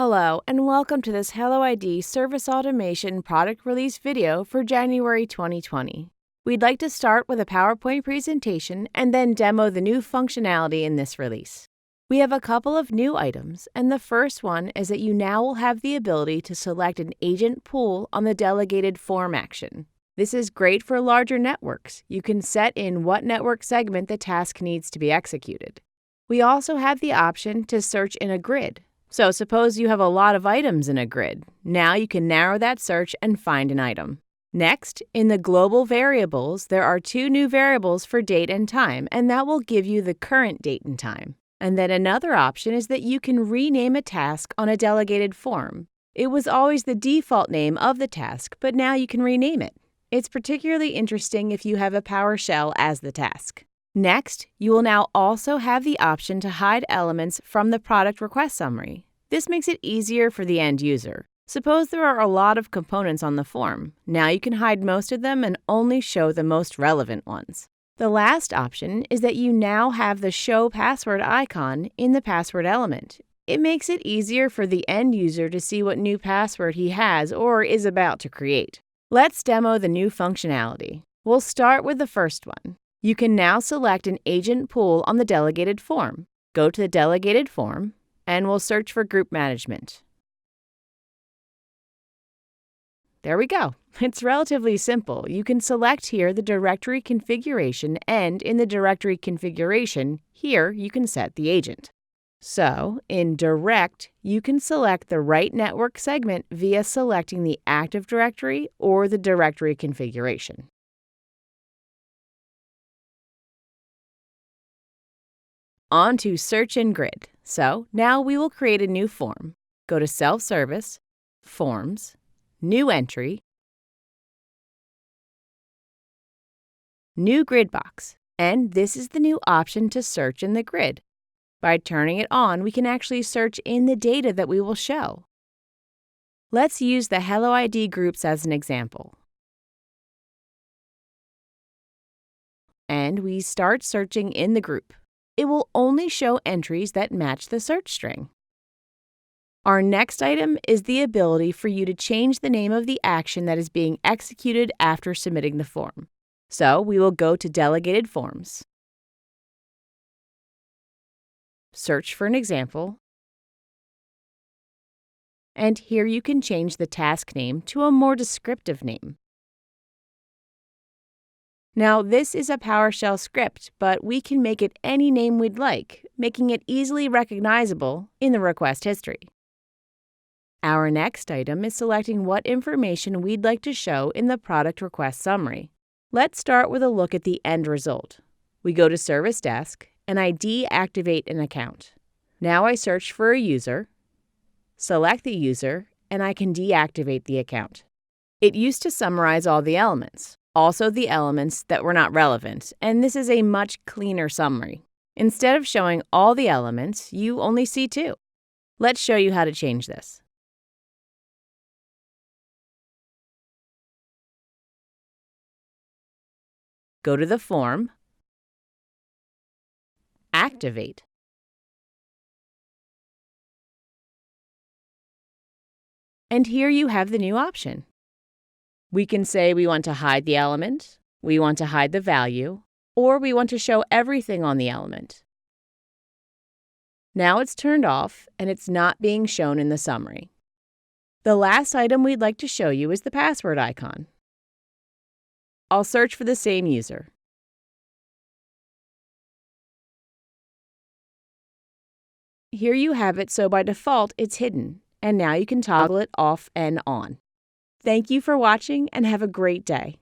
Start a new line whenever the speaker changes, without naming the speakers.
Hello, and welcome to this HelloID Service Automation product release video for January 2020. We'd like to start with a PowerPoint presentation and then demo the new functionality in this release. We have a couple of new items, and the first one is that you now will have the ability to select an agent pool on the delegated form action. This is great for larger networks. You can set in what network segment the task needs to be executed. We also have the option to search in a grid. So suppose you have a lot of items in a grid. Now you can narrow that search and find an item. Next, in the global variables, there are two new variables for date and time, and that will give you the current date and time. And then another option is that you can rename a task on a delegated form. It was always the default name of the task, but now you can rename it. It's particularly interesting if you have a PowerShell as the task. Next, you will now also have the option to hide elements from the product request summary. This makes it easier for the end user. Suppose there are a lot of components on the form. Now you can hide most of them and only show the most relevant ones. The last option is that you now have the Show Password icon in the password element. It makes it easier for the end user to see what new password he has or is about to create. Let's demo the new functionality. We'll start with the first one. You can now select an agent pool on the delegated form. Go to the delegated form, and we'll search for group management. There we go. It's relatively simple. You can select here the directory configuration, and in the directory configuration, here you can set the agent. So, in Direct, you can select the right network segment via selecting the Active Directory or the directory configuration. On to Search in Grid. So now we will create a new form. Go to Self-Service, Forms, New Entry, New Grid Box, and this is the new option to search in the grid. By turning it on, we can actually search in the data that we will show. Let's use the HelloID groups as an example. And we start searching in the group. It will only show entries that match the search string. Our next item is the ability for you to change the name of the action that is being executed after submitting the form. So we will go to Delegated Forms, search for an example, and here you can change the task name to a more descriptive name. Now, this is a PowerShell script, but we can make it any name we'd like, making it easily recognizable in the request history. Our next item is selecting what information we'd like to show in the product request summary. Let's start with a look at the end result. We go to Service Desk, and I deactivate an account. Now I search for a user, select the user, and I can deactivate the account. It used to summarize all the elements. Also the elements that were not relevant, and this is a much cleaner summary. Instead of showing all the elements, you only see two. Let's show you how to change this. Go to the form, Activate, and here you have the new option. We can say we want to hide the element, we want to hide the value, or we want to show everything on the element. Now it's turned off and it's not being shown in the summary. The last item we'd like to show you is the password icon. I'll search for the same user. Here you have it, so by default it's hidden, and now you can toggle it off and on. Thank you for watching and have a great day.